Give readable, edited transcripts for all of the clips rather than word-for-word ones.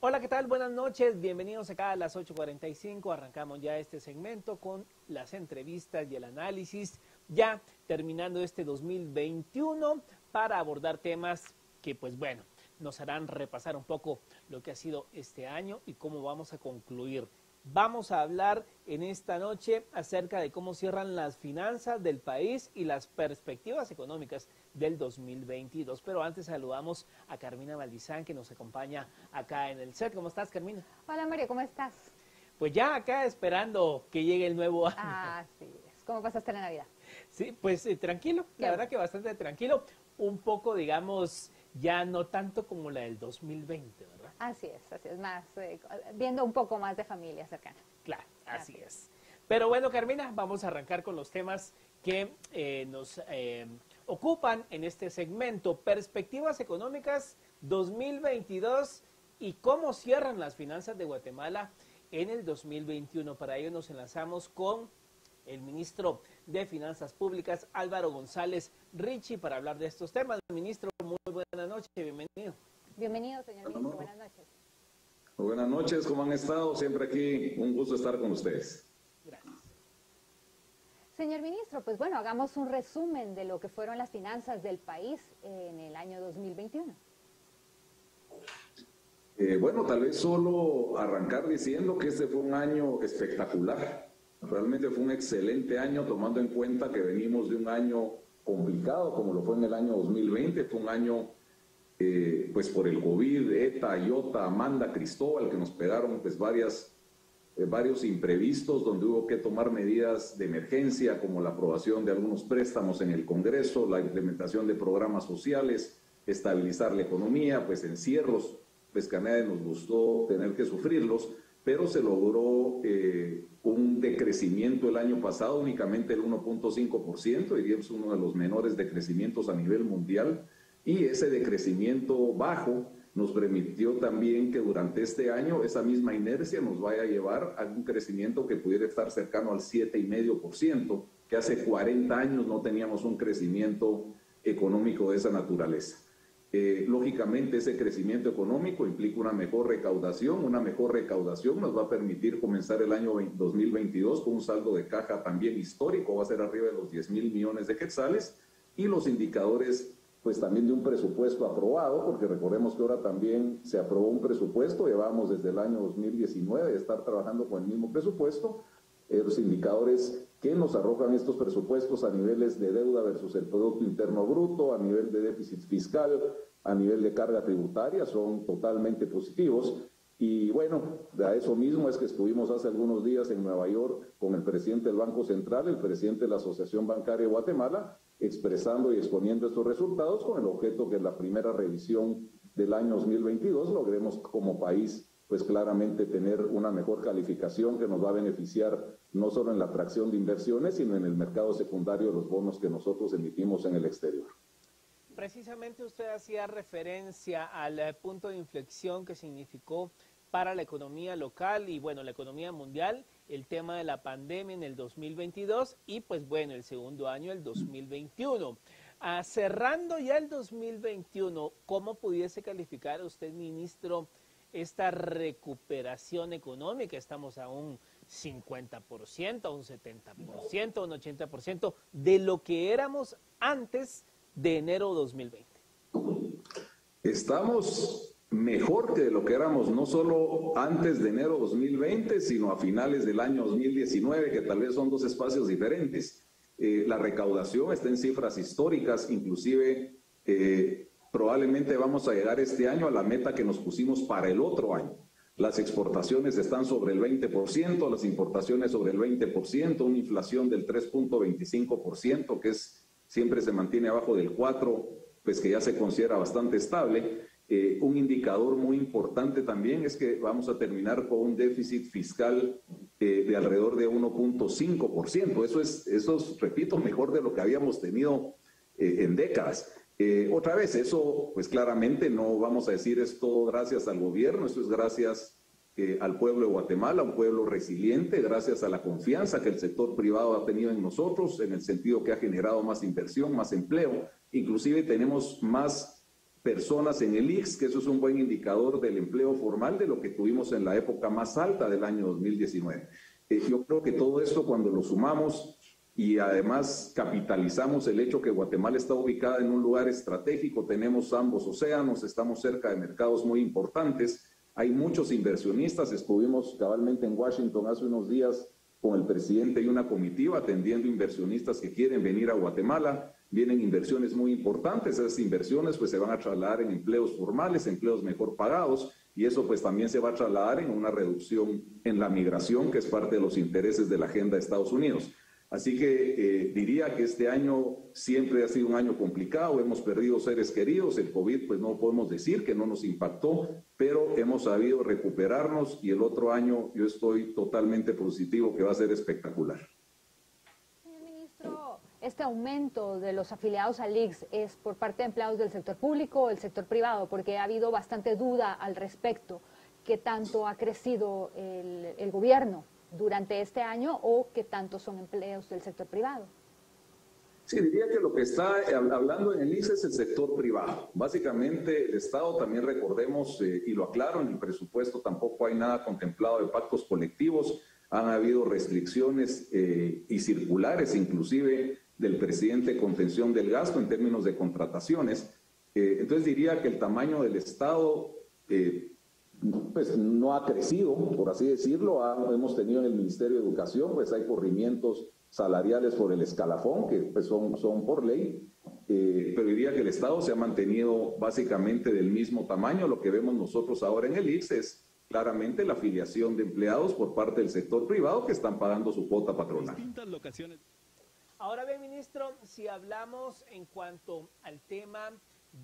Hola, ¿qué tal? Buenas noches, bienvenidos acá a las 8:45, arrancamos ya este segmento con las entrevistas y el análisis, ya terminando este 2021 para abordar temas que pues bueno, nos harán repasar un poco lo que ha sido este año y cómo vamos a concluir. Vamos a hablar en esta noche acerca de cómo cierran las finanzas del país y las perspectivas económicas del 2022. Pero antes saludamos a Carmina Valdizán, que nos acompaña acá en el set. ¿Cómo estás, Carmina? Hola, Mario, ¿cómo estás? Pues ya acá esperando que llegue el nuevo año. Así es. ¿Cómo pasaste la Navidad? Sí, pues tranquilo, la verdad que bastante tranquilo. Un poco, digamos, ya no tanto como la del 2020, ¿verdad? Así es más, viendo un poco más de familia cercana. Claro, así es. Pero bueno, Carmina, vamos a arrancar con los temas que nos ocupan en este segmento. Perspectivas económicas 2022 y cómo cierran las finanzas de Guatemala en el 2021. Para ello nos enlazamos con el ministro de Finanzas Públicas, Álvaro González Richie, para hablar de estos temas. Ministro, muy buenas noches, bienvenido. Bienvenido, señor ministro, buenas noches. Buenas noches, ¿cómo han estado? Siempre aquí, un gusto estar con ustedes. Gracias. Señor ministro, pues bueno, hagamos un resumen de lo que fueron las finanzas del país en el año 2021. Bueno, tal vez solo arrancar diciendo que este fue un año espectacular. Realmente fue un excelente año, tomando en cuenta que venimos de un año complicado, como lo fue en el año 2020. Fue un año, pues por el COVID, ETA, IOTA, Amanda, Cristóbal, que nos pegaron pues varios imprevistos, donde hubo que tomar medidas de emergencia, como la aprobación de algunos préstamos en el Congreso, la implementación de programas sociales, estabilizar la economía, pues encierros, pues que a nadie nos gustó tener que sufrirlos, pero se logró un decrecimiento el año pasado, únicamente el 1.5%, diríamos uno de los menores decrecimientos a nivel mundial, y ese decrecimiento bajo nos permitió también que durante este año esa misma inercia nos vaya a llevar a un crecimiento que pudiera estar cercano al 7,5%, que hace 40 años no teníamos un crecimiento económico de esa naturaleza. Lógicamente ese crecimiento económico implica una mejor recaudación nos va a permitir comenzar el año 2022 con un saldo de caja también histórico, va a ser arriba de los 10,000 millones de quetzales, y los indicadores pues también de un presupuesto aprobado, porque recordemos que ahora también se aprobó un presupuesto, llevamos desde el año 2019 de estar trabajando con el mismo presupuesto, los indicadores que nos arrojan estos presupuestos a niveles de deuda versus el Producto Interno Bruto, a nivel de déficit fiscal, a nivel de carga tributaria, son totalmente positivos. Y bueno, a eso mismo es que estuvimos hace algunos días en Nueva York con el presidente del Banco Central, el presidente de la Asociación Bancaria de Guatemala, expresando y exponiendo estos resultados con el objeto que en la primera revisión del año 2022 logremos como país pues claramente tener una mejor calificación que nos va a beneficiar no solo en la atracción de inversiones, sino en el mercado secundario de los bonos que nosotros emitimos en el exterior. Precisamente usted hacía referencia al punto de inflexión que significó para la economía local y bueno, la economía mundial, el tema de la pandemia en el 2022 y pues bueno, el segundo año, el 2021. Cerrando ya el 2021, ¿cómo pudiese calificar usted, ministro, esta recuperación económica? Estamos a un 50%, a un 70%, a un 80% de lo que éramos antes de enero 2020. Estamos mejor que de lo que éramos no solo antes de enero 2020, sino a finales del año 2019, que tal vez son dos espacios diferentes. La recaudación está en cifras históricas, inclusive probablemente vamos a llegar este año a la meta que nos pusimos para el otro año. Las exportaciones están sobre el 20%, las importaciones sobre el 20%, una inflación del 3.25%, que siempre se mantiene abajo del 4%, pues que ya se considera bastante estable. Un indicador muy importante también es que vamos a terminar con un déficit fiscal de alrededor de 1.5%. Eso es, repito, mejor de lo que habíamos tenido en décadas. Otra vez, eso pues claramente no vamos a decir es todo gracias al gobierno, eso es gracias al pueblo de Guatemala, un pueblo resiliente, gracias a la confianza que el sector privado ha tenido en nosotros, en el sentido que ha generado más inversión, más empleo. Inclusive tenemos más personas en el ICS, que eso es un buen indicador del empleo formal de lo que tuvimos en la época más alta del año 2019. Yo creo que todo esto, cuando lo sumamos y además capitalizamos el hecho que Guatemala está ubicada en un lugar estratégico, tenemos ambos océanos, estamos cerca de mercados muy importantes, hay muchos inversionistas, estuvimos cabalmente en Washington hace unos días con el presidente y una comitiva atendiendo inversionistas que quieren venir a Guatemala. Vienen inversiones muy importantes, esas inversiones pues se van a trasladar en empleos formales, empleos mejor pagados, y eso pues también se va a trasladar en una reducción en la migración, que es parte de los intereses de la agenda de Estados Unidos. Así que diría que este año siempre ha sido un año complicado, hemos perdido seres queridos, el COVID pues no podemos decir que no nos impactó, pero hemos sabido recuperarnos y el otro año yo estoy totalmente positivo que va a ser espectacular. Señor ministro, este aumento de los afiliados al ICS es por parte de empleados del sector público o del sector privado, porque ha habido bastante duda al respecto. ¿Qué tanto ha crecido el gobierno durante este año o qué tanto son empleos del sector privado? Sí, diría que lo que está hablando en el ICS es el sector privado. Básicamente el Estado, también recordemos, y lo aclaro, en el presupuesto tampoco hay nada contemplado de pactos colectivos, han habido restricciones y circulares inclusive del presidente de contención del gasto en términos de contrataciones. Entonces diría que el tamaño del Estado pues no ha crecido, por así decirlo. Hemos tenido en el Ministerio de Educación, pues hay corrimientos salariales por el escalafón, que pues son por ley, pero diría que el Estado se ha mantenido básicamente del mismo tamaño. Lo que vemos nosotros ahora en el ICS es claramente la afiliación de empleados por parte del sector privado que están pagando su cuota patronal. Ahora bien, ministro, si hablamos en cuanto al tema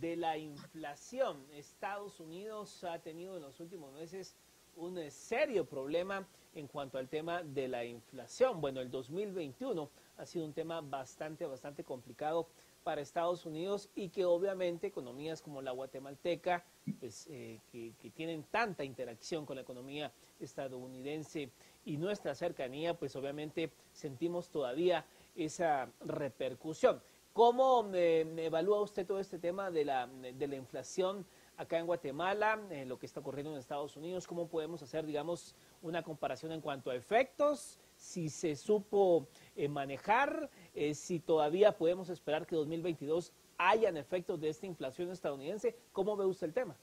de la inflación, Estados Unidos ha tenido en los últimos meses un serio problema en cuanto al tema de la inflación. Bueno, el 2021 ha sido un tema bastante complicado para Estados Unidos y que obviamente economías como la guatemalteca, pues, que tienen tanta interacción con la economía estadounidense y nuestra cercanía, pues obviamente sentimos todavía esa repercusión. ¿Cómo evalúa usted todo este tema de la inflación acá en Guatemala, lo que está ocurriendo en Estados Unidos? ¿Cómo podemos hacer, digamos, una comparación en cuanto a efectos? Si se supo manejar, si todavía podemos esperar que 2022 hayan efectos de esta inflación estadounidense. ¿Cómo ve usted el tema?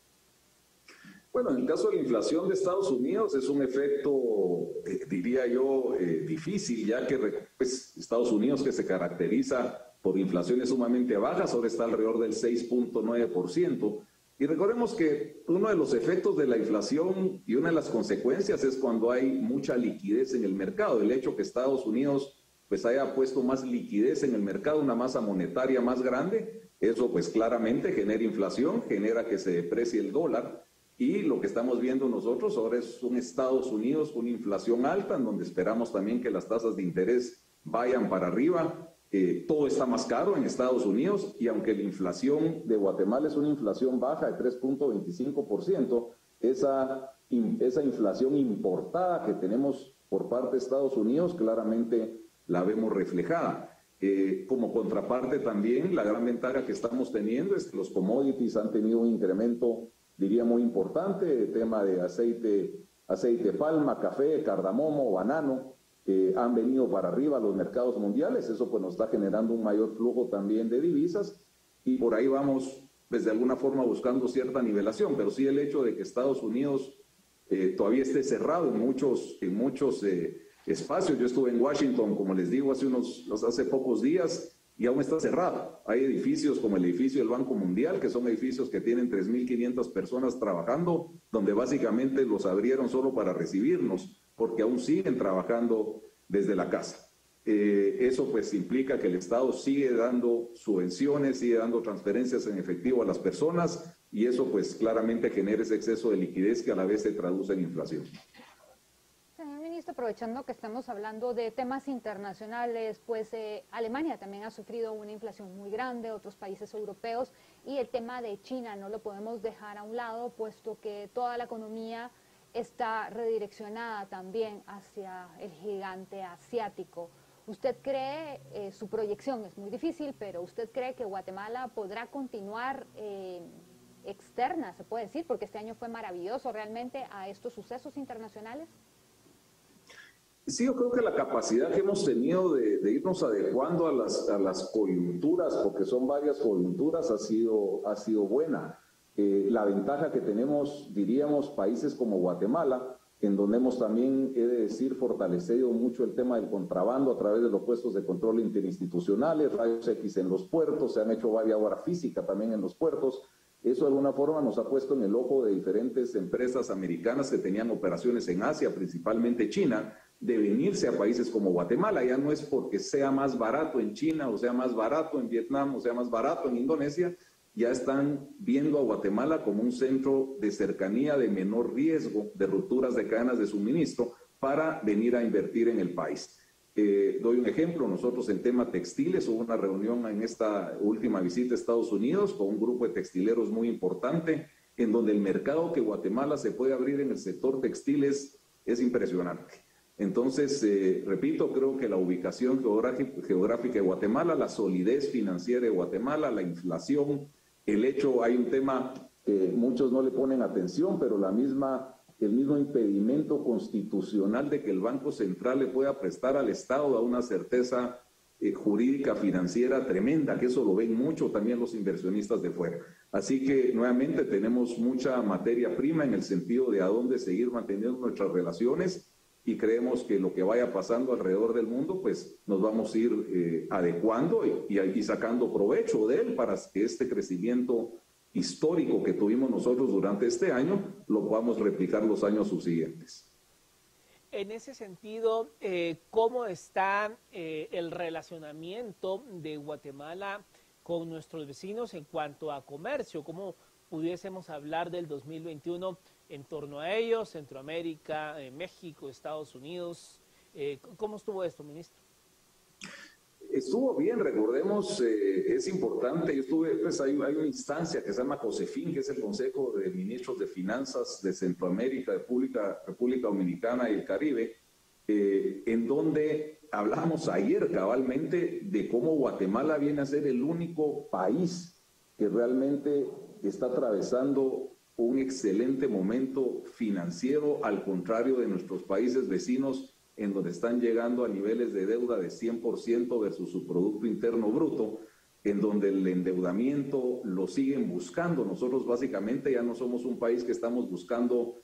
Bueno, en el caso de la inflación de Estados Unidos es un efecto, diría yo, difícil, ya que pues, Estados Unidos, que se caracteriza por inflaciones sumamente bajas, ahora está alrededor del 6.9%. Y recordemos que uno de los efectos de la inflación y una de las consecuencias es cuando hay mucha liquidez en el mercado. El hecho que Estados Unidos pues haya puesto más liquidez en el mercado, una masa monetaria más grande, eso pues claramente genera inflación, genera que se deprecie el dólar. Y lo que estamos viendo nosotros ahora es un Estados Unidos con inflación alta, en donde esperamos también que las tasas de interés vayan para arriba. Todo está más caro en Estados Unidos y aunque la inflación de Guatemala es una inflación baja de 3.25%, esa inflación importada que tenemos por parte de Estados Unidos claramente la vemos reflejada. Como contraparte también, la gran ventaja que estamos teniendo es que los commodities han tenido un incremento, diría, muy importante, el tema de aceite de palma, café, cardamomo, banano, han venido para arriba a los mercados mundiales. Eso pues nos está generando un mayor flujo también de divisas y por ahí vamos pues de alguna forma buscando cierta nivelación, pero sí el hecho de que Estados Unidos todavía esté cerrado en muchos espacios. Yo estuve en Washington, como les digo, hace pocos días y aún está cerrado. Hay edificios como el edificio del Banco Mundial, que son edificios que tienen 3.500 personas trabajando, donde básicamente los abrieron solo para recibirnos, porque aún siguen trabajando desde la casa. Eso pues implica que el Estado sigue dando subvenciones, sigue dando transferencias en efectivo a las personas y eso pues claramente genera ese exceso de liquidez que a la vez se traduce en inflación. Señor ministro, aprovechando que estamos hablando de temas internacionales, pues Alemania también ha sufrido una inflación muy grande, otros países europeos, y el tema de China no lo podemos dejar a un lado, puesto que toda la economía está redireccionada también hacia el gigante asiático. ¿Usted cree, su proyección es muy difícil, pero usted cree que Guatemala podrá continuar externa, se puede decir, porque este año fue maravilloso realmente a estos sucesos internacionales? Sí, yo creo que la capacidad que hemos tenido de irnos adecuando a las coyunturas, porque son varias coyunturas, ha sido buena. La ventaja que tenemos, diríamos, países como Guatemala, en donde hemos también, he de decir, fortalecido mucho el tema del contrabando a través de los puestos de control interinstitucionales, rayos X en los puertos, se han hecho varias horas física también en los puertos. Eso de alguna forma nos ha puesto en el ojo de diferentes empresas americanas que tenían operaciones en Asia, principalmente China, de venirse a países como Guatemala. Ya no es porque sea más barato en China, o sea más barato en Vietnam, o sea más barato en Indonesia, ya están viendo a Guatemala como un centro de cercanía, de menor riesgo de rupturas de cadenas de suministro para venir a invertir en el país. Doy un ejemplo, nosotros en tema textiles, hubo una reunión en esta última visita a Estados Unidos con un grupo de textileros muy importante, en donde el mercado que Guatemala se puede abrir en el sector textiles es impresionante. Entonces, repito, creo que la ubicación geográfica de Guatemala, la solidez financiera de Guatemala, la inflación, el hecho, hay un tema que muchos no le ponen atención, pero el mismo impedimento constitucional de que el Banco Central le pueda prestar al Estado da una certeza jurídica financiera tremenda, que eso lo ven mucho también los inversionistas de fuera. Así que nuevamente tenemos mucha materia prima en el sentido de a dónde seguir manteniendo nuestras relaciones, y creemos que lo que vaya pasando alrededor del mundo, pues nos vamos a ir adecuando y sacando provecho de él para que este crecimiento histórico que tuvimos nosotros durante este año lo podamos replicar los años subsiguientes. En ese sentido, ¿cómo está el relacionamiento de Guatemala con nuestros vecinos en cuanto a comercio? ¿Cómo pudiésemos hablar del 2021 en torno a ellos, Centroamérica, México, Estados Unidos? ¿Cómo estuvo esto, ministro? Estuvo bien, recordemos, es importante, hay una instancia que se llama COSEFIN, que es el Consejo de Ministros de Finanzas de Centroamérica, República Dominicana y el Caribe, en donde hablamos ayer cabalmente de cómo Guatemala viene a ser el único país que realmente está atravesando un excelente momento financiero, al contrario de nuestros países vecinos, en donde están llegando a niveles de deuda de 100% versus su Producto Interno Bruto, en donde el endeudamiento lo siguen buscando. Nosotros básicamente ya no somos un país que estamos buscando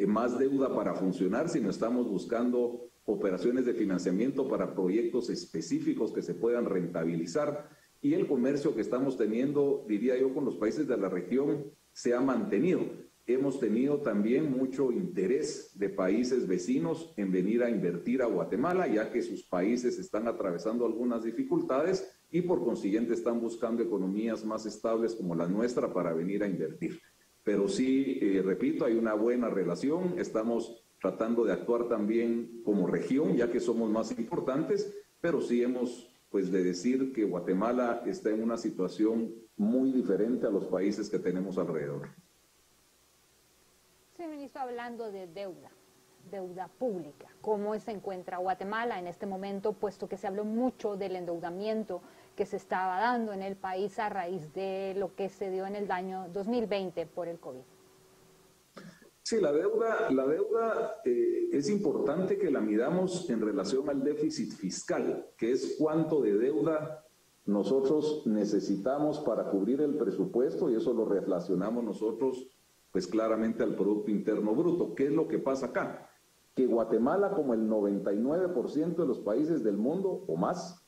más deuda para funcionar, sino estamos buscando operaciones de financiamiento para proyectos específicos que se puedan rentabilizar. Y el comercio que estamos teniendo, diría yo, con los países de la región se ha mantenido. Hemos tenido también mucho interés de países vecinos en venir a invertir a Guatemala, ya que sus países están atravesando algunas dificultades y por consiguiente están buscando economías más estables como la nuestra para venir a invertir. Pero sí, repito, hay una buena relación, estamos tratando de actuar también como región, ya que somos más importantes, pero sí hemos de decir que Guatemala está en una situación muy diferente a los países que tenemos alrededor. Sí, ministro, hablando de deuda pública, ¿cómo se encuentra Guatemala en este momento, puesto que se habló mucho del endeudamiento que se estaba dando en el país a raíz de lo que se dio en el año 2020 por el COVID? Sí, la deuda es importante que la midamos en relación al déficit fiscal, que es cuánto de deuda nosotros necesitamos para cubrir el presupuesto, y eso lo relacionamos nosotros pues claramente al Producto Interno Bruto. ¿Qué es lo que pasa acá? Que Guatemala, como el 99% de los países del mundo o más,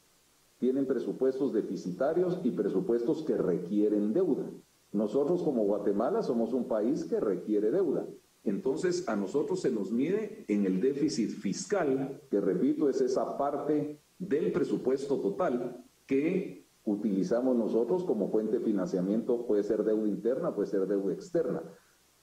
tienen presupuestos deficitarios y presupuestos que requieren deuda. Nosotros como Guatemala somos un país que requiere deuda. Entonces a nosotros se nos mide en el déficit fiscal, que repito es esa parte del presupuesto total que utilizamos nosotros como fuente de financiamiento, puede ser deuda interna, puede ser deuda externa.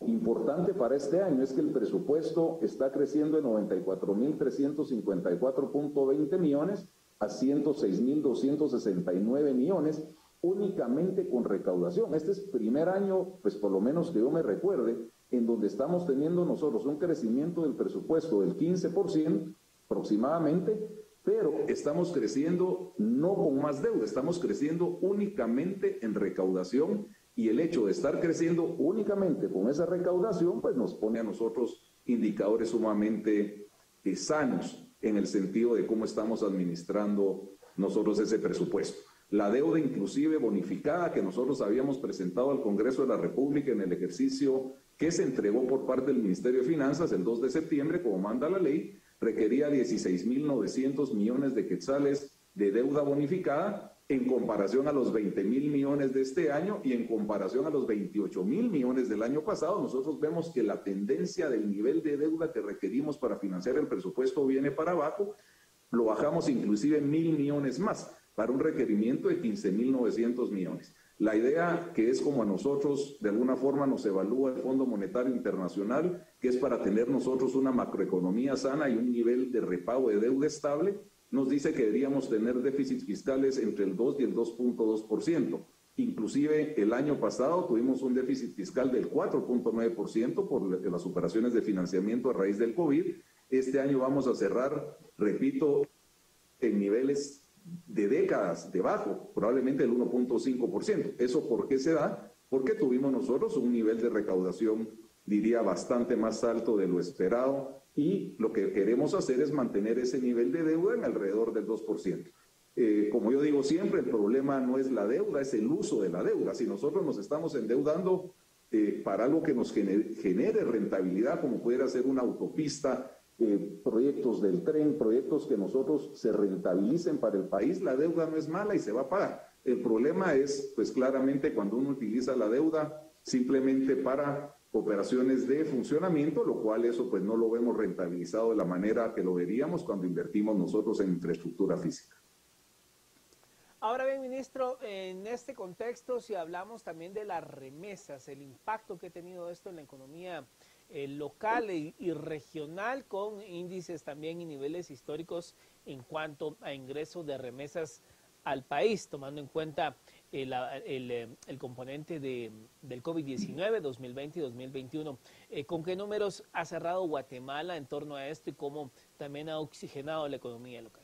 Importante para este año es que el presupuesto está creciendo de 94.354.20 millones a 106.269 millones únicamente con recaudación. Este es el primer año, pues por lo menos que yo me recuerde, en donde estamos teniendo nosotros un crecimiento del presupuesto del 15% aproximadamente, pero estamos creciendo no con más deuda, estamos creciendo únicamente en recaudación, Y el hecho de estar creciendo únicamente con esa recaudación, pues nos pone a nosotros indicadores sumamente sanos en el sentido de cómo estamos administrando nosotros ese presupuesto. La deuda inclusive bonificada que nosotros habíamos presentado al Congreso de la República en el ejercicio que se entregó por parte del Ministerio de Finanzas el 2 de septiembre, como manda la ley, requería 16.900 millones de quetzales de deuda bonificada en comparación a los 20.000 millones de este año y en comparación a los 28.000 millones del año pasado. Nosotros vemos que la tendencia del nivel de deuda que requerimos para financiar el presupuesto viene para abajo. Lo bajamos inclusive 1.000 millones más para un requerimiento de 15.900 millones. La idea que es como a nosotros de alguna forma nos evalúa el Fondo Monetario Internacional, que es para tener nosotros una macroeconomía sana y un nivel de repago de deuda estable, nos dice que deberíamos tener déficits fiscales entre el 2 y el 2.2%. Inclusive el año pasado tuvimos un déficit fiscal del 4.9% por las operaciones de financiamiento a raíz del COVID. Este año vamos a cerrar, repito, en niveles de décadas debajo, probablemente el 1.5%. ¿Eso por qué se da? Porque tuvimos nosotros un nivel de recaudación, diría, bastante más alto de lo esperado, y lo que queremos hacer es mantener ese nivel de deuda en alrededor del 2%. Como yo digo siempre, el problema no es la deuda, es el uso de la deuda. Si nosotros nos estamos endeudando para algo que nos genere rentabilidad, como pudiera ser una autopista, proyectos del tren, proyectos que nosotros se rentabilicen para el país, la deuda no es mala y se va a pagar. El problema es, pues claramente, cuando uno utiliza la deuda simplemente para operaciones de funcionamiento, lo cual eso pues no lo vemos rentabilizado de la manera que lo veríamos cuando invertimos nosotros en infraestructura física. Ahora bien, ministro, en este contexto, si hablamos también de las remesas, el impacto que ha tenido esto en la economía local y regional, con índices también y niveles históricos en cuanto a ingresos de remesas al país, tomando en cuenta el componente del COVID-19, 2020 y 2021. ¿Con qué números ha cerrado Guatemala en torno a esto y cómo también ha oxigenado la economía local?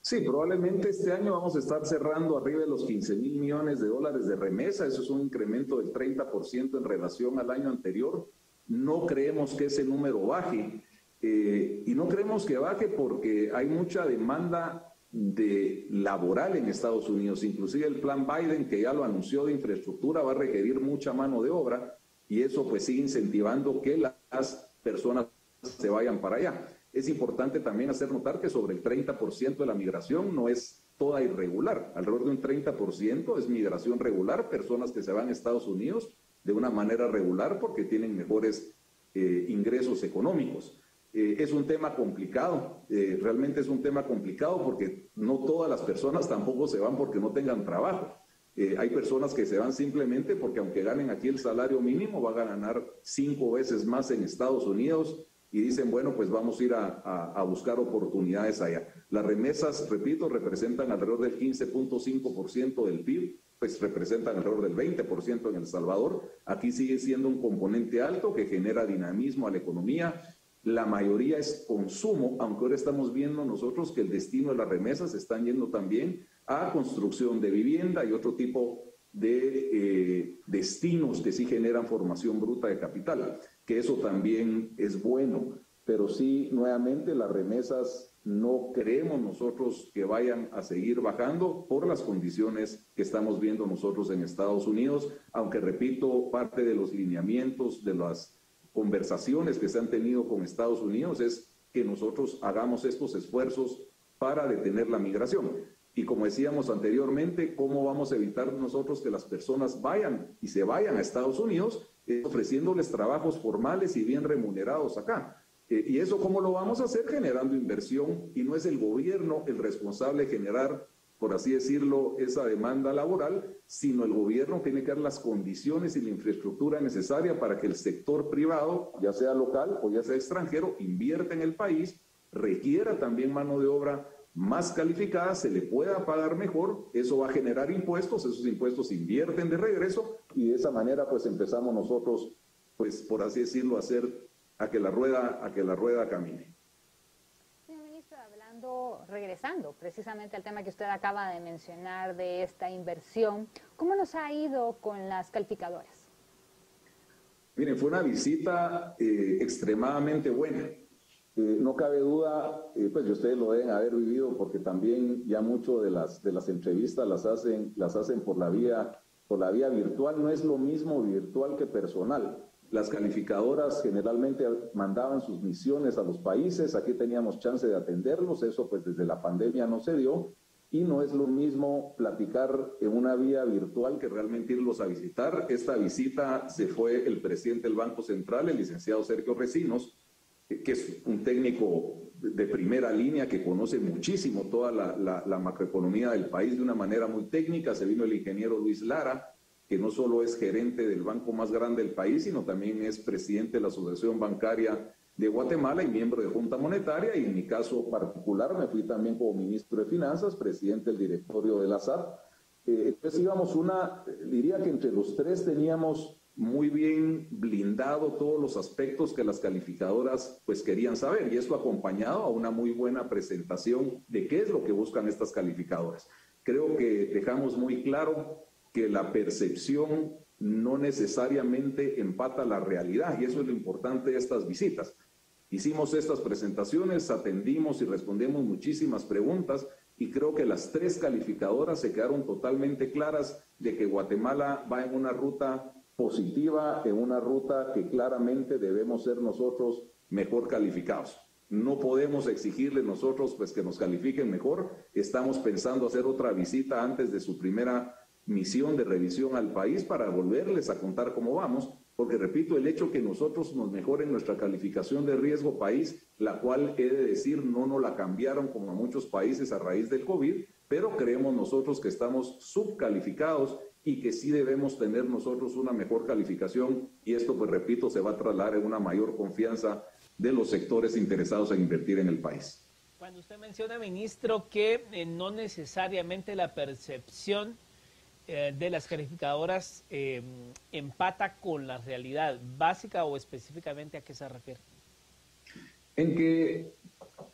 Sí, probablemente este año vamos a estar cerrando arriba de los 15.000 millones de dólares de remesa. Eso es un incremento del 30% en relación al año anterior. No creemos que ese número baje y no creemos que baje porque hay mucha demanda laboral en Estados Unidos. Inclusive el plan Biden, que ya lo anunció, de infraestructura, va a requerir mucha mano de obra y eso pues sigue incentivando que las personas se vayan para allá. Es importante también hacer notar que sobre el 30% de la migración no es toda irregular. Alrededor de un 30% es migración regular, personas que se van a Estados Unidos de una manera regular porque tienen mejores ingresos económicos. Es un tema complicado, realmente es un tema complicado porque no todas las personas tampoco se van porque no tengan trabajo. Hay personas que se van simplemente porque aunque ganen aquí el salario mínimo, van a ganar 5 veces más en Estados Unidos y dicen, bueno, pues vamos a ir a buscar oportunidades allá. Las remesas, repito, representan alrededor del 15.5% del PIB, pues representan alrededor del 20% en El Salvador. Aquí sigue siendo un componente alto que genera dinamismo a la economía. La mayoría es consumo, aunque ahora estamos viendo nosotros que el destino de las remesas están yendo también a construcción de vivienda y otro tipo de destinos que sí generan formación bruta de capital, que eso también es bueno, pero sí, nuevamente, las remesas no creemos nosotros que vayan a seguir bajando por las condiciones que estamos viendo nosotros en Estados Unidos, aunque repito, parte de los lineamientos de las conversaciones que se han tenido con Estados Unidos es que nosotros hagamos estos esfuerzos para detener la migración. Y como decíamos anteriormente, ¿cómo vamos a evitar nosotros que las personas vayan y se vayan a Estados Unidos? Ofreciéndoles trabajos formales y bien remunerados acá. ¿Y eso cómo lo vamos a hacer? Generando inversión, y no es el gobierno el responsable de generar, por así decirlo, esa demanda laboral, sino el gobierno tiene que dar las condiciones y la infraestructura necesaria para que el sector privado, ya sea local o ya sea extranjero, invierta en el país, requiera también mano de obra más calificada, se le pueda pagar mejor, eso va a generar impuestos, esos impuestos invierten de regreso y de esa manera pues empezamos nosotros, pues por así decirlo, a hacer a que la rueda camine. Señor ministro, hablando bueno, regresando precisamente al tema que usted acaba de mencionar de esta inversión, ¿cómo nos ha ido con las calificadoras? Miren, fue una visita extremadamente buena. No cabe duda, pues ustedes lo deben haber vivido porque también ya mucho de las entrevistas las hacen por la vía virtual. No es lo mismo virtual que personal. Las calificadoras generalmente mandaban sus misiones a los países, aquí teníamos chance de atenderlos, eso pues desde la pandemia no se dio, y no es lo mismo platicar en una vía virtual que realmente irlos a visitar. Esta visita se fue el presidente del Banco Central, el licenciado Sergio Recinos, que es un técnico de primera línea que conoce muchísimo toda la macroeconomía del país de una manera muy técnica. Se vino el ingeniero Luis Lara, que no solo es gerente del banco más grande del país, sino también es presidente de la Asociación Bancaria de Guatemala y miembro de Junta Monetaria, y en mi caso particular me fui también como ministro de Finanzas, presidente del directorio de la SAT. Entonces íbamos diría que entre los tres teníamos muy bien blindado todos los aspectos que las calificadoras pues querían saber, y esto acompañado a una muy buena presentación de qué es lo que buscan estas calificadoras. Creo que dejamos muy claro que la percepción no necesariamente empata la realidad, y eso es lo importante de estas visitas. Hicimos estas presentaciones, atendimos y respondimos muchísimas preguntas, y creo que las tres calificadoras se quedaron totalmente claras de que Guatemala va en una ruta positiva, en una ruta que claramente debemos ser nosotros mejor calificados. No podemos exigirle nosotros pues que nos califiquen mejor. Estamos pensando hacer otra visita antes de su primera misión de revisión al país para volverles a contar cómo vamos, porque repito, el hecho que nosotros nos mejoren nuestra calificación de riesgo país, la cual he de decir no nos la cambiaron como a muchos países a raíz del COVID, pero creemos nosotros que estamos subcalificados y que sí debemos tener nosotros una mejor calificación, y esto pues repito se va a trasladar en una mayor confianza de los sectores interesados en invertir en el país. Cuando usted menciona, ministro, que no necesariamente la percepción de las calificadoras empata con la realidad, ¿básica o específicamente a qué se refiere? En que,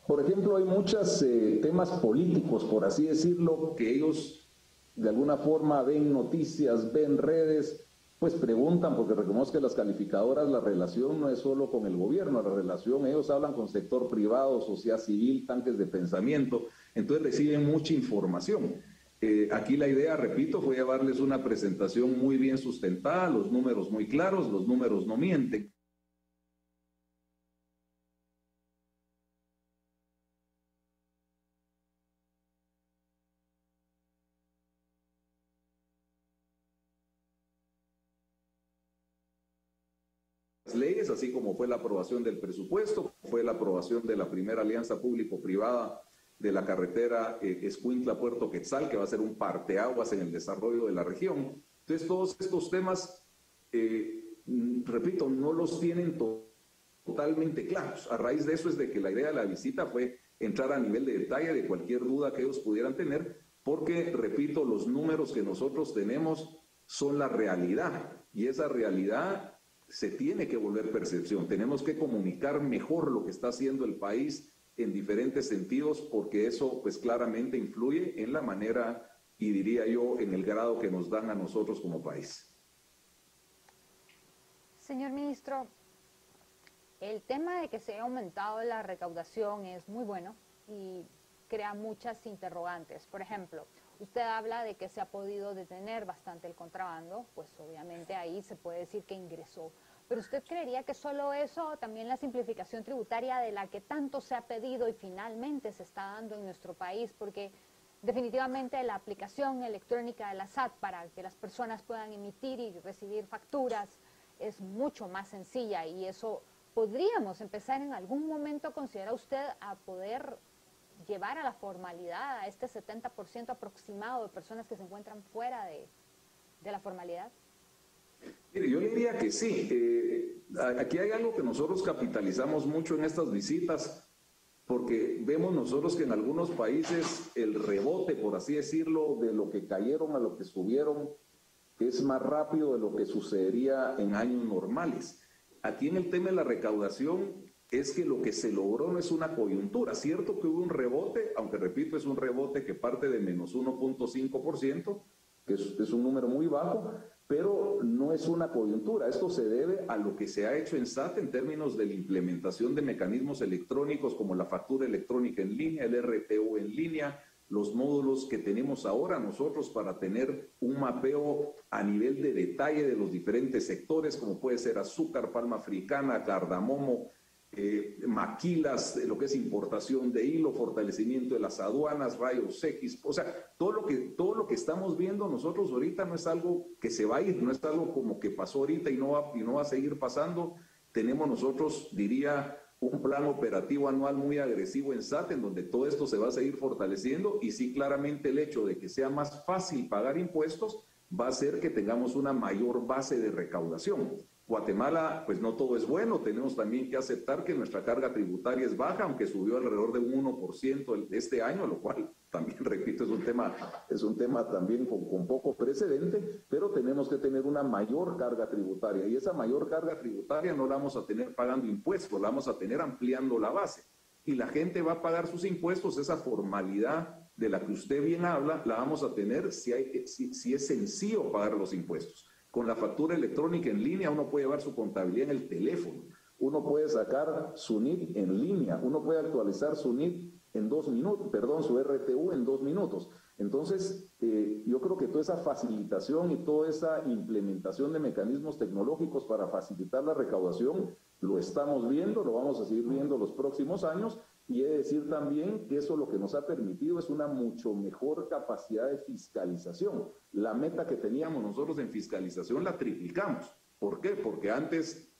por ejemplo, hay muchos temas políticos, por así decirlo, que ellos de alguna forma ven noticias, ven redes, pues preguntan, porque reconozco que las calificadoras, la relación no es solo con el gobierno, la relación, ellos hablan con sector privado, sociedad civil, tanques de pensamiento, entonces reciben mucha información. Aquí la idea, repito, fue llevarles una presentación muy bien sustentada, los números muy claros, los números no mienten. Leyes, así como fue la aprobación del presupuesto, fue la aprobación de la primera alianza público-privada de la carretera Escuintla-Puerto Quetzal, que va a ser un parteaguas en el desarrollo de la región. Entonces, todos estos temas, repito, no los tienen totalmente claros. A raíz de eso es de que la idea de la visita fue entrar a nivel de detalle de cualquier duda que ellos pudieran tener, porque, repito, los números que nosotros tenemos son la realidad, y esa realidad se tiene que volver percepción. Tenemos que comunicar mejor lo que está haciendo el país en diferentes sentidos, porque eso pues claramente influye en la manera y diría yo en el grado que nos dan a nosotros como país. Señor ministro, el tema de que se haya aumentado la recaudación es muy bueno y crea muchas interrogantes. Por ejemplo, usted habla de que se ha podido detener bastante el contrabando, pues obviamente ahí se puede decir que ingresó. Pero ¿usted creería que solo eso, también la simplificación tributaria de la que tanto se ha pedido y finalmente se está dando en nuestro país? Porque definitivamente la aplicación electrónica de la SAT para que las personas puedan emitir y recibir facturas es mucho más sencilla, y eso podríamos empezar en algún momento, ¿considera usted, a poder llevar a la formalidad a este 70% aproximado de personas que se encuentran fuera de la formalidad? Mire, yo le diría que sí. Aquí hay algo que nosotros capitalizamos mucho en estas visitas, porque vemos nosotros que en algunos países el rebote, por así decirlo, de lo que cayeron a lo que subieron, es más rápido de lo que sucedería en años normales. Aquí en el tema de la recaudación, es que lo que se logró no es una coyuntura. Cierto que hubo un rebote, aunque repito, es un rebote que parte de menos 1.5%, que es un número muy bajo, pero no es una coyuntura. Esto se debe a lo que se ha hecho en SAT en términos de la implementación de mecanismos electrónicos como la factura electrónica en línea, el RTO en línea, los módulos que tenemos ahora nosotros para tener un mapeo a nivel de detalle de los diferentes sectores, como puede ser azúcar, palma africana, cardamomo, maquilas, lo que es importación de hilo, fortalecimiento de las aduanas, rayos X, o sea, todo lo que estamos viendo nosotros ahorita no es algo que se va a ir, no es algo como que pasó ahorita y no va a seguir pasando. Tenemos nosotros, diría, un plan operativo anual muy agresivo en SAT, en donde todo esto se va a seguir fortaleciendo, y sí, claramente el hecho de que sea más fácil pagar impuestos va a hacer que tengamos una mayor base de recaudación. Guatemala, pues no todo es bueno, tenemos también que aceptar que nuestra carga tributaria es baja, aunque subió alrededor de un 1% este año, lo cual también, repito, es un tema también con poco precedente, pero tenemos que tener una mayor carga tributaria, y esa mayor carga tributaria no la vamos a tener pagando impuestos, la vamos a tener ampliando la base, y la gente va a pagar sus impuestos. Esa formalidad de la que usted bien habla, la vamos a tener si es sencillo pagar los impuestos. Con la factura electrónica en línea uno puede llevar su contabilidad en el teléfono, uno puede sacar su NIT en línea, uno puede actualizar su NIT en 2 minutos, perdón, su RTU en 2 minutos. Entonces, yo creo que toda esa facilitación y toda esa implementación de mecanismos tecnológicos para facilitar la recaudación, lo estamos viendo, lo vamos a seguir viendo los próximos años, y he de decir también que eso lo que nos ha permitido es una mucho mejor capacidad de fiscalización. La meta que teníamos nosotros en fiscalización la triplicamos. ¿Por qué? Porque antes,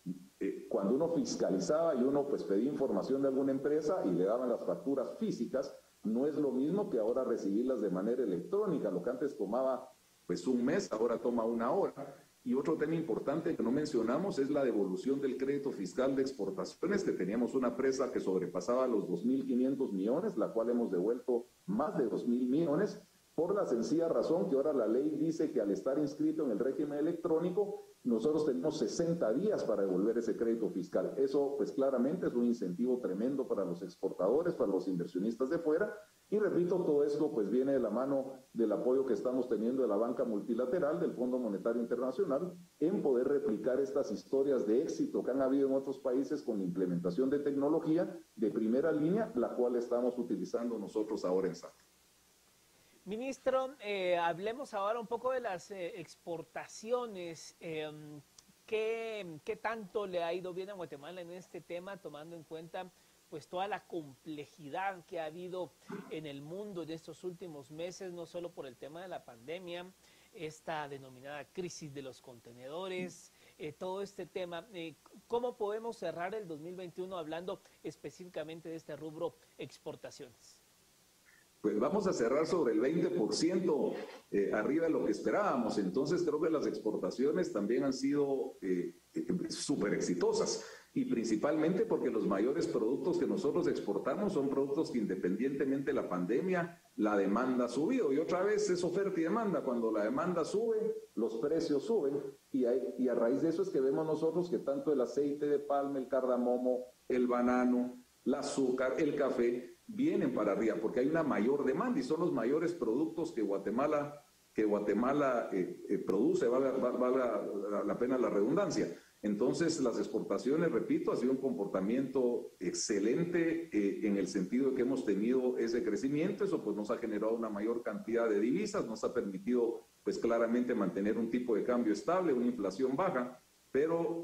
cuando uno fiscalizaba y uno pues pedía información de alguna empresa y le daban las facturas físicas, no es lo mismo que ahora recibirlas de manera electrónica. Lo que antes tomaba pues un mes, ahora toma 1 hora. Y otro tema importante que no mencionamos es la devolución del crédito fiscal de exportaciones, que teníamos una presa que sobrepasaba los 2.500 millones, la cual hemos devuelto más de 2.000 millones, por la sencilla razón que ahora la ley dice que al estar inscrito en el régimen electrónico, nosotros tenemos 60 días para devolver ese crédito fiscal. Eso pues claramente es un incentivo tremendo para los exportadores, para los inversionistas de fuera. Y repito, todo esto pues viene de la mano del apoyo que estamos teniendo de la banca multilateral, del Fondo Monetario Internacional, en poder replicar estas historias de éxito que han habido en otros países con la implementación de tecnología de primera línea, la cual estamos utilizando nosotros ahora en SAT. Ministro, hablemos ahora un poco de las exportaciones. ¿Qué tanto le ha ido bien a Guatemala en este tema, tomando en cuenta pues toda la complejidad que ha habido en el mundo en estos últimos meses, no solo por el tema de la pandemia, esta denominada crisis de los contenedores, todo este tema? ¿Cómo podemos cerrar el 2021 hablando específicamente de este rubro exportaciones? Pues vamos a cerrar sobre el 20% arriba de lo que esperábamos. Entonces creo que las exportaciones también han sido súper exitosas, y principalmente porque los mayores productos que nosotros exportamos son productos que, independientemente de la pandemia, la demanda ha subido. Y otra vez es oferta y demanda. Cuando la demanda sube, los precios suben, y a raíz de eso es que vemos nosotros que tanto el aceite de palma, el cardamomo, el banano, el azúcar, el café vienen para arriba, porque hay una mayor demanda y son los mayores productos que Guatemala produce, vale la pena la redundancia. Entonces, las exportaciones, repito, ha sido un comportamiento excelente en el sentido de que hemos tenido ese crecimiento. Eso pues nos ha generado una mayor cantidad de divisas, nos ha permitido pues claramente mantener un tipo de cambio estable, una inflación baja. Pero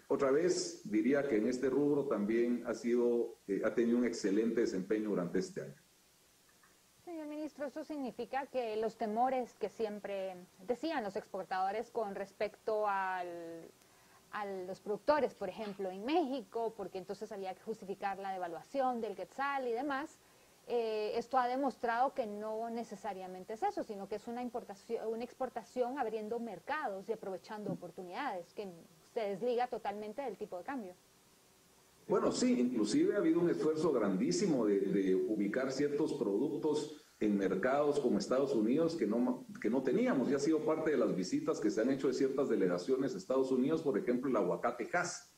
otra vez diría que en este rubro también ha tenido un excelente desempeño durante este año. Señor ministro, ¿eso significa que los temores que siempre decían los exportadores con respecto a los productores, por ejemplo, en México, porque entonces había que justificar la devaluación del quetzal y demás, esto ha demostrado que no necesariamente es eso, sino que es una exportación abriendo mercados y aprovechando oportunidades, que se desliga totalmente del tipo de cambio? Bueno, sí, inclusive ha habido un esfuerzo grandísimo de ubicar ciertos productos en mercados como Estados Unidos que no teníamos, y ha sido parte de las visitas que se han hecho de ciertas delegaciones a Estados Unidos, por ejemplo, el aguacate Hass.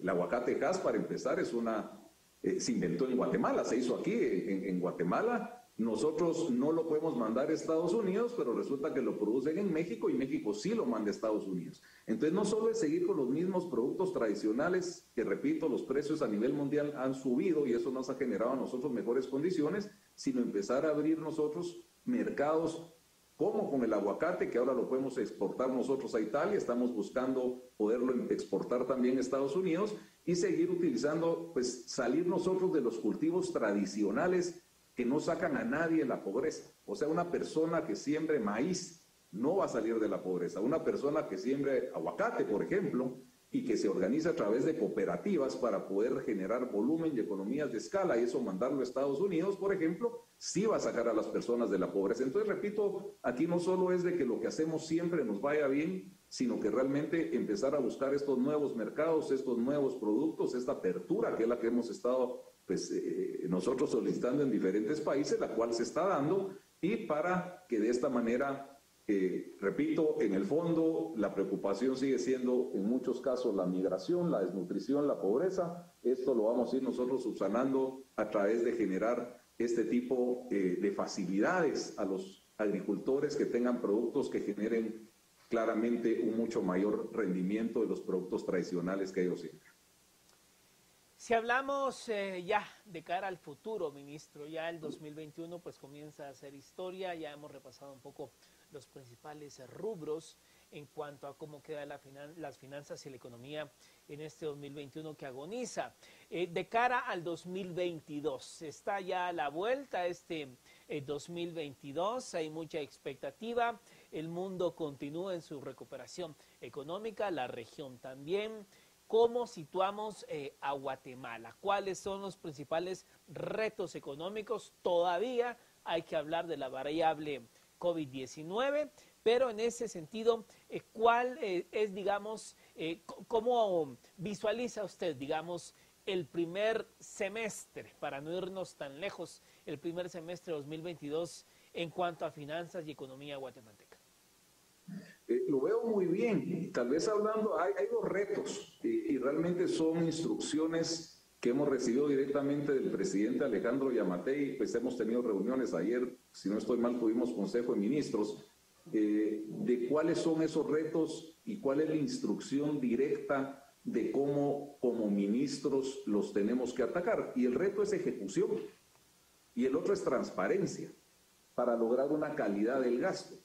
El aguacate Hass, para empezar, se inventó en Guatemala, se hizo aquí en Guatemala. Nosotros no lo podemos mandar a Estados Unidos, pero resulta que lo producen en México y México sí lo manda a Estados Unidos. Entonces no solo es seguir con los mismos productos tradicionales, que repito, los precios a nivel mundial han subido y eso nos ha generado a nosotros mejores condiciones, sino empezar a abrir nosotros mercados como con el aguacate, que ahora lo podemos exportar nosotros a Italia, estamos buscando poderlo exportar también a Estados Unidos y seguir utilizando, pues salir nosotros de los cultivos tradicionales que no sacan a nadie de la pobreza. O sea, una persona que siembre maíz no va a salir de la pobreza. Una persona que siembre aguacate, por ejemplo, y que se organiza a través de cooperativas para poder generar volumen y economías de escala y eso mandarlo a Estados Unidos, por ejemplo, sí va a sacar a las personas de la pobreza. Entonces, repito, aquí no solo es de que lo que hacemos siempre nos vaya bien, sino que realmente empezar a buscar estos nuevos mercados, estos nuevos productos, esta apertura que es la que hemos estado nosotros solicitando en diferentes países, la cual se está dando, y para que de esta manera, repito, en el fondo la preocupación sigue siendo en muchos casos la migración, la desnutrición, la pobreza. Esto lo vamos a ir nosotros subsanando a través de generar este tipo de facilidades a los agricultores que tengan productos que generen claramente un mucho mayor rendimiento de los productos tradicionales que ellos siembran. Si hablamos ya de cara al futuro, ministro, ya el 2021 pues comienza a hacer historia, ya hemos repasado un poco los principales rubros en cuanto a cómo quedan las finanzas y la economía en este 2021 que agoniza. De cara al 2022, está ya a la vuelta este 2022, hay mucha expectativa, el mundo continúa en su recuperación económica, la región también. ¿Cómo situamos a Guatemala? ¿Cuáles son los principales retos económicos? Todavía hay que hablar de la variable COVID-19, pero en ese sentido, ¿cuál es, digamos, cómo visualiza usted, digamos, el primer semestre, para no irnos tan lejos, el primer semestre de 2022 en cuanto a finanzas y economía guatemalteca? Lo veo muy bien. Tal vez hablando, hay dos retos y realmente son instrucciones que hemos recibido directamente del presidente Alejandro Yamatei. Pues hemos tenido reuniones ayer, si no estoy mal, tuvimos consejo de ministros, de cuáles son esos retos y cuál es la instrucción directa de cómo como ministros los tenemos que atacar. Y el reto es ejecución y el otro es transparencia para lograr una calidad del gasto.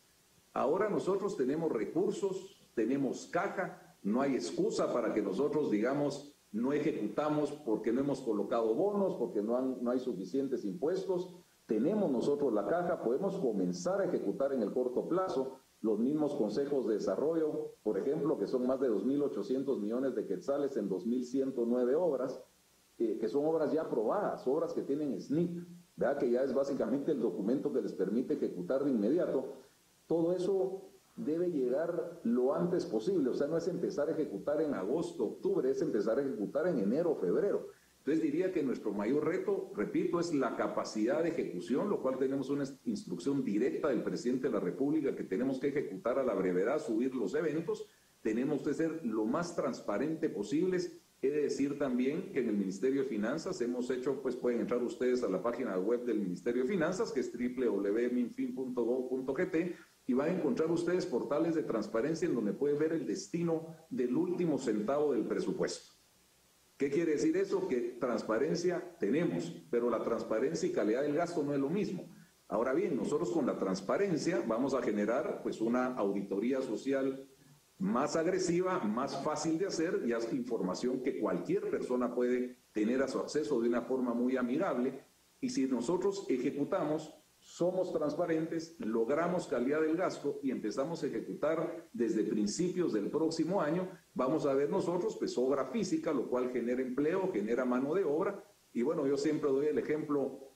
Ahora nosotros tenemos recursos, tenemos caja, no hay excusa para que nosotros digamos no ejecutamos porque no hemos colocado bonos, porque no hay suficientes impuestos. Tenemos nosotros la caja, podemos comenzar a ejecutar en el corto plazo. Los mismos consejos de desarrollo, por ejemplo, que son más de 2.800 millones de quetzales en 2.109 obras, que son obras ya aprobadas, obras que tienen SNIP, ¿verdad? Que ya es básicamente el documento que les permite ejecutar de inmediato. Todo eso debe llegar lo antes posible, o sea, no es empezar a ejecutar en agosto, octubre, es empezar a ejecutar en enero, febrero. Entonces diría que nuestro mayor reto, repito, es la capacidad de ejecución, lo cual tenemos una instrucción directa del presidente de la República que tenemos que ejecutar a la brevedad, subir los eventos, tenemos que ser lo más transparente posibles. He de decir también que en el Ministerio de Finanzas hemos hecho, pues pueden entrar ustedes a la página web del Ministerio de Finanzas, que es www.minfin.gov.gt, y van a encontrar ustedes portales de transparencia en donde pueden ver el destino del último centavo del presupuesto. ¿Qué quiere decir eso? Que transparencia tenemos, pero la transparencia y calidad del gasto no es lo mismo. Ahora bien, nosotros con la transparencia vamos a generar pues una auditoría social más agresiva, más fácil de hacer, y es información que cualquier persona puede tener a su acceso de una forma muy amigable. Y si nosotros ejecutamos, somos transparentes, logramos calidad del gasto y empezamos a ejecutar desde principios del próximo año, vamos a ver nosotros pues obra física, lo cual genera empleo, genera mano de obra. Y bueno, yo siempre doy el ejemplo,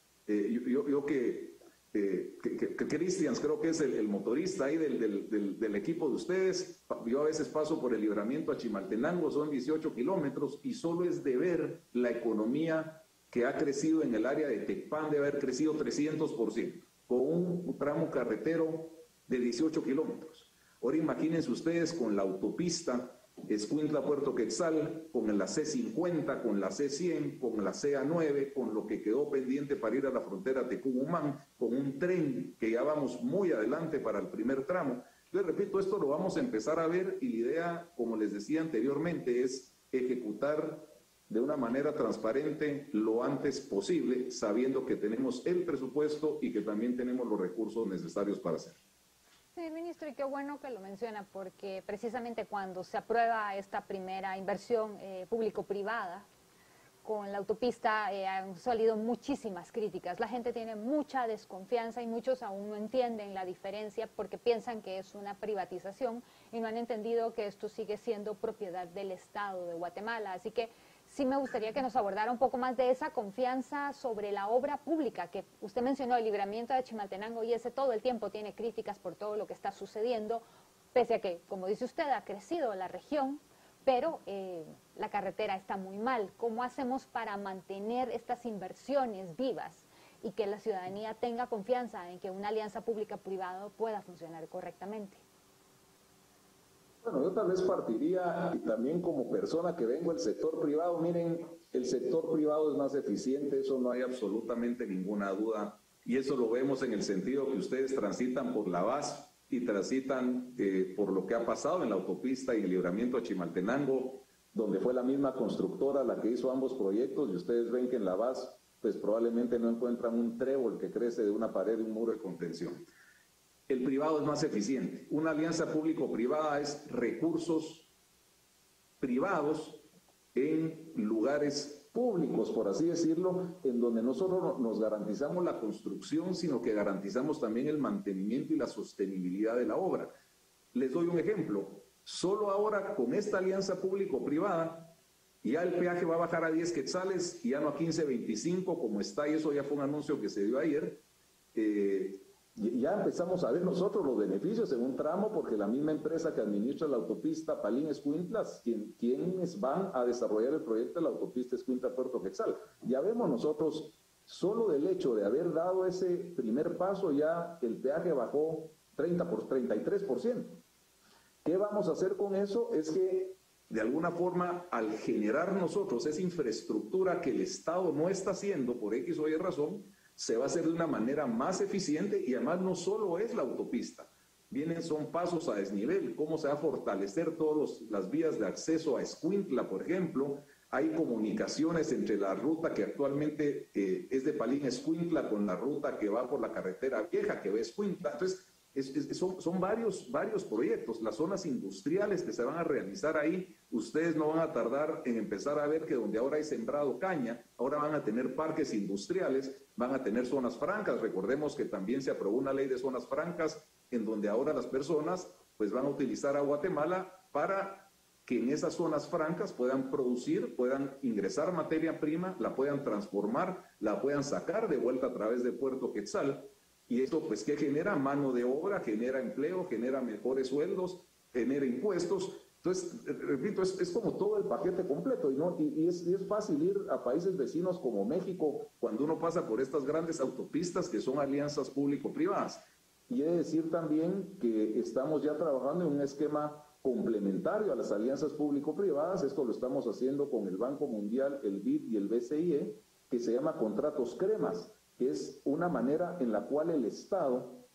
Cristian, creo que es el motorista ahí del equipo de ustedes. Yo a veces paso por el libramiento a Chimaltenango, son 18 kilómetros y solo es de ver la economía que ha crecido en el área de Tecpan, debe haber crecido 300%, con un tramo carretero de 18 kilómetros. Ahora imagínense ustedes con la autopista Escuintla Puerto Quetzal, con la C50, con la C100, con la CA9, con lo que quedó pendiente para ir a la frontera Tecumumán, con un tren que ya vamos muy adelante para el primer tramo. Les repito, esto lo vamos a empezar a ver y la idea, como les decía anteriormente, es ejecutar de una manera transparente lo antes posible, sabiendo que tenemos el presupuesto y que también tenemos los recursos necesarios para hacerlo. Sí, ministro, y qué bueno que lo menciona, porque precisamente cuando se aprueba esta primera inversión público-privada con la autopista han salido muchísimas críticas. La gente tiene mucha desconfianza y muchos aún no entienden la diferencia porque piensan que es una privatización y no han entendido que esto sigue siendo propiedad del Estado de Guatemala. Así que sí me gustaría que nos abordara un poco más de esa confianza sobre la obra pública, que usted mencionó, el libramiento de Chimaltenango, y ese todo el tiempo tiene críticas por todo lo que está sucediendo, pese a que, como dice usted, ha crecido la región, pero la carretera está muy mal. ¿Cómo hacemos para mantener estas inversiones vivas y que la ciudadanía tenga confianza en que una alianza pública-privada pueda funcionar correctamente? Bueno, yo tal vez partiría, y también como persona que vengo del sector privado, miren, el sector privado es más eficiente, eso no hay absolutamente ninguna duda, y eso lo vemos en el sentido que ustedes transitan por la base y transitan por lo que ha pasado en la autopista y el libramiento a Chimaltenango, donde fue la misma constructora la que hizo ambos proyectos, y ustedes ven que en la base, pues probablemente no encuentran un trébol que crece de una pared, de un muro de contención. El privado es más eficiente. Una alianza público-privada es recursos privados en lugares públicos, por así decirlo, en donde no solo nos garantizamos la construcción, sino que garantizamos también el mantenimiento y la sostenibilidad de la obra. Les doy un ejemplo. Solo ahora con esta alianza público-privada, ya el peaje va a bajar a 10 quetzales y ya no a 15.25 como está, y eso ya fue un anuncio que se dio ayer. Ya empezamos a ver nosotros los beneficios en un tramo, porque la misma empresa que administra la autopista Palín-Escuintla, quienes van a desarrollar el proyecto de la autopista Escuintla-Puerto Quetzal. Ya vemos nosotros, solo del hecho de haber dado ese primer paso, ya el peaje bajó 33%. ¿Qué vamos a hacer con eso? Es que, de alguna forma, al generar nosotros esa infraestructura que el Estado no está haciendo por X o Y razón, se va a hacer de una manera más eficiente, y además no solo es la autopista, son pasos a desnivel, cómo se va a fortalecer todas las vías de acceso a Escuintla, por ejemplo. Hay comunicaciones entre la ruta que actualmente es de Palín a Escuintla con la ruta que va por la carretera vieja que va a Escuintla. Entonces, son varios proyectos. Las zonas industriales que se van a realizar ahí, ustedes no van a tardar en empezar a ver que donde ahora hay sembrado caña, ahora van a tener parques industriales, van a tener zonas francas. Recordemos que también se aprobó una ley de zonas francas en donde ahora las personas pues van a utilizar a Guatemala para que en esas zonas francas puedan producir, puedan ingresar materia prima, la puedan transformar, la puedan sacar de vuelta a través de Puerto Quetzal. Y esto, pues, ¿qué genera? Mano de obra, genera empleo, genera mejores sueldos, genera impuestos. Entonces, repito, es como todo el paquete completo. Y es fácil ir a países vecinos como México cuando uno pasa por estas grandes autopistas que son alianzas público-privadas. Y he de decir también que estamos ya trabajando en un esquema complementario a las alianzas público-privadas. Esto lo estamos haciendo con el Banco Mundial, el BID y el BCIE, que se llama contratos cremas, que es una manera en la cual el Estado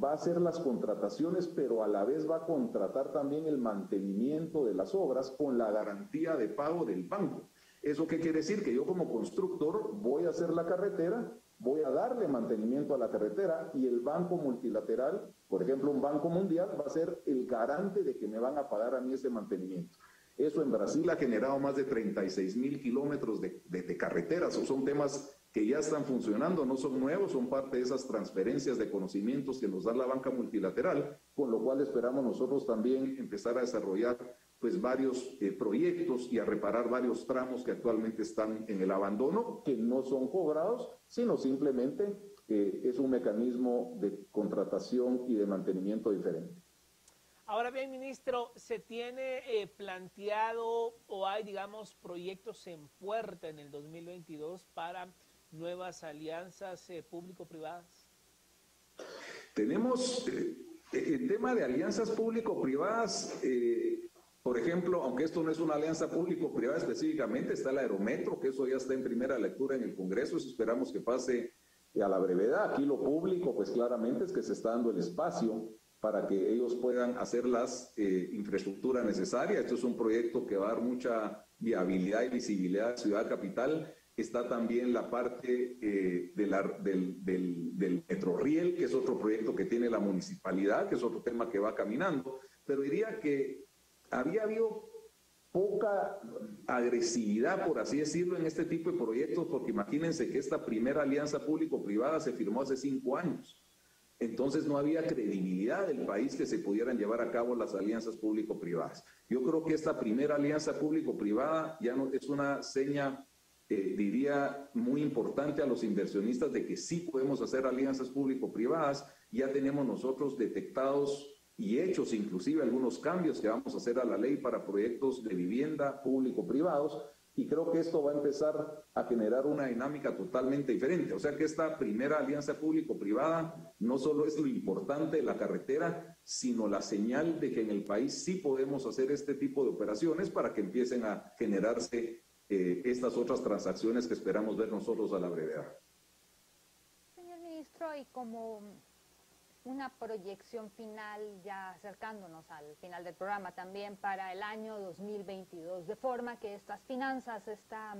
va a hacer las contrataciones, pero a la vez va a contratar también el mantenimiento de las obras con la garantía de pago del banco. ¿Eso qué quiere decir? Que yo como constructor voy a hacer la carretera, voy a darle mantenimiento a la carretera, y el banco multilateral, por ejemplo un banco mundial, va a ser el garante de que me van a pagar a mí ese mantenimiento. Eso en Brasil ha generado más de 36.000 kilómetros de carreteras. Son temas que ya están funcionando, no son nuevos, son parte de esas transferencias de conocimientos que nos da la banca multilateral, con lo cual esperamos nosotros también empezar a desarrollar pues varios proyectos y a reparar varios tramos que actualmente están en el abandono, que no son cobrados, sino simplemente es un mecanismo de contratación y de mantenimiento diferente. Ahora bien, ministro, ¿se tiene planteado o hay, digamos, proyectos en puerta en el 2022 para nuevas alianzas público-privadas? Tenemos el tema de alianzas público-privadas, Por ejemplo, aunque esto no es una alianza público-privada específicamente, está el Aerometro, que eso ya está en primera lectura en el Congreso, eso esperamos que pase a la brevedad. Aquí lo público, pues claramente es que se está dando el espacio para que ellos puedan hacer las infraestructuras necesarias. Esto es un proyecto que va a dar mucha viabilidad y visibilidad a Ciudad Capital. Está también la parte del Metroriel, que es otro proyecto que tiene la municipalidad, que es otro tema que va caminando. Pero diría que había habido poca agresividad, por así decirlo, en este tipo de proyectos, porque imagínense que esta primera alianza público-privada se firmó hace 5 años. Entonces no había credibilidad del país que se pudieran llevar a cabo las alianzas público-privadas. Yo creo que esta primera alianza público-privada ya no es una seña, diría, muy importante a los inversionistas de que sí podemos hacer alianzas público-privadas. Ya tenemos nosotros detectados y hechos inclusive algunos cambios que vamos a hacer a la ley para proyectos de vivienda público-privados, y creo que esto va a empezar a generar una dinámica totalmente diferente. O sea que esta primera alianza público-privada no solo es lo importante de la carretera, sino la señal de que en el país sí podemos hacer este tipo de operaciones para que empiecen a generarse estas otras transacciones que esperamos ver nosotros a la brevedad. Señor ministro, y como una proyección final, ya acercándonos al final del programa, también para el año 2022, de forma que estas finanzas, esta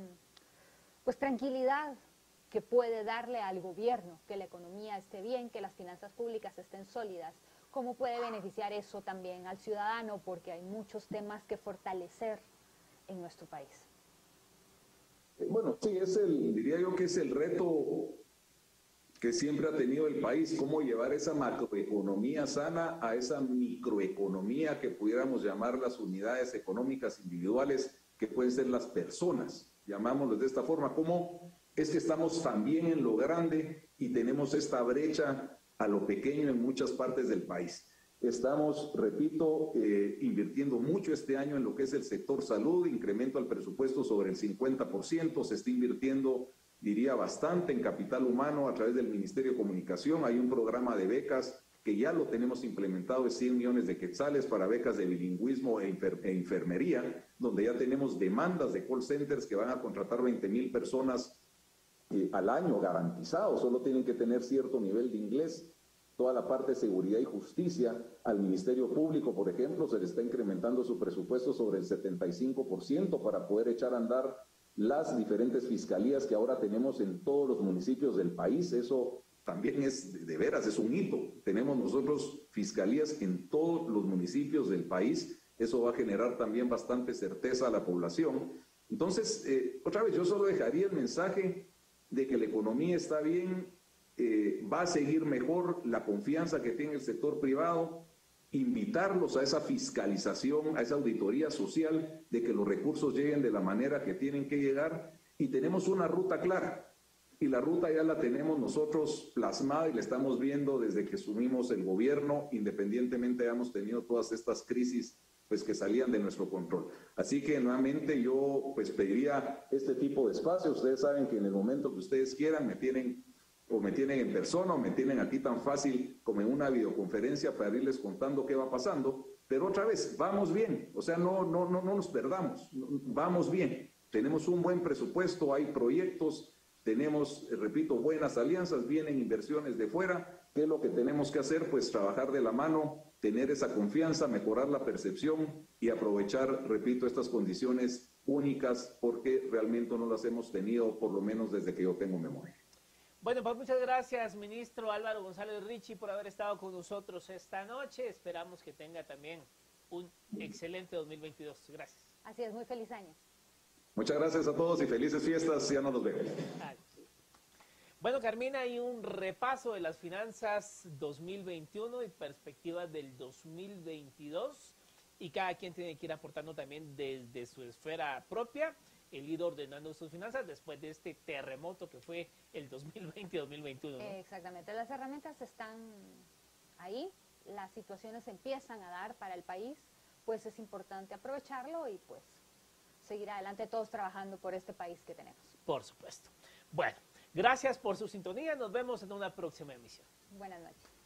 pues tranquilidad que puede darle al gobierno, que la economía esté bien, que las finanzas públicas estén sólidas, ¿cómo puede beneficiar eso también al ciudadano? Porque hay muchos temas que fortalecer en nuestro país. Bueno, sí, diría yo que es el reto que siempre ha tenido el país, cómo llevar esa macroeconomía sana a esa microeconomía que pudiéramos llamar las unidades económicas individuales, que pueden ser las personas, llamámoslos de esta forma. ¿Cómo es que estamos también en lo grande y tenemos esta brecha a lo pequeño en muchas partes del país? Estamos, repito, invirtiendo mucho este año en lo que es el sector salud, incremento al presupuesto sobre el 50%, se está invirtiendo, diría, bastante en capital humano a través del Ministerio de Comunicación. Hay un programa de becas que ya lo tenemos implementado de 100 millones de quetzales para becas de bilingüismo e enfermería, donde ya tenemos demandas de call centers que van a contratar 20,000 personas al año garantizados. Solo tienen que tener cierto nivel de inglés. Toda la parte de seguridad y justicia, al Ministerio Público, por ejemplo, se le está incrementando su presupuesto sobre el 75% para poder echar a andar las diferentes fiscalías que ahora tenemos en todos los municipios del país. Eso también es, de veras, es un hito. Tenemos nosotros fiscalías en todos los municipios del país. Eso va a generar también bastante certeza a la población. Entonces, otra vez, yo solo dejaría el mensaje de que la economía está bien, va a seguir mejor, la confianza que tiene el sector privado, invitarlos a esa fiscalización, a esa auditoría social, de que los recursos lleguen de la manera que tienen que llegar, y tenemos una ruta clara, y la ruta ya la tenemos nosotros plasmada y la estamos viendo desde que asumimos el gobierno, independientemente hayamos tenido todas estas crisis pues que salían de nuestro control. Así que nuevamente yo pues pediría este tipo de espacio. Ustedes saben que en el momento que ustedes quieran me tienen en persona o me tienen aquí tan fácil como en una videoconferencia para irles contando qué va pasando. Pero otra vez, vamos bien, o sea, no nos perdamos, vamos bien. Tenemos un buen presupuesto, hay proyectos, tenemos, repito, buenas alianzas, vienen inversiones de fuera. ¿Qué es lo que tenemos que hacer? Pues trabajar de la mano, tener esa confianza, mejorar la percepción y aprovechar, repito, estas condiciones únicas, porque realmente no las hemos tenido, por lo menos desde que yo tengo memoria. Bueno, pues muchas gracias, ministro Álvaro González Richie, por haber estado con nosotros esta noche. Esperamos que tenga también un excelente 2022. Gracias. Así es, muy feliz año. Muchas gracias a todos y felices fiestas. Ya nos vemos. Bueno, Carmina, hay un repaso de las finanzas 2021 y perspectivas del 2022. Y cada quien tiene que ir aportando también desde su esfera propia, el ir ordenando sus finanzas después de este terremoto que fue el 2020-2021, ¿no? Exactamente, las herramientas están ahí, las situaciones empiezan a dar para el país, pues es importante aprovecharlo y pues seguir adelante todos trabajando por este país que tenemos. Por supuesto. Bueno, gracias por su sintonía, nos vemos en una próxima emisión. Buenas noches.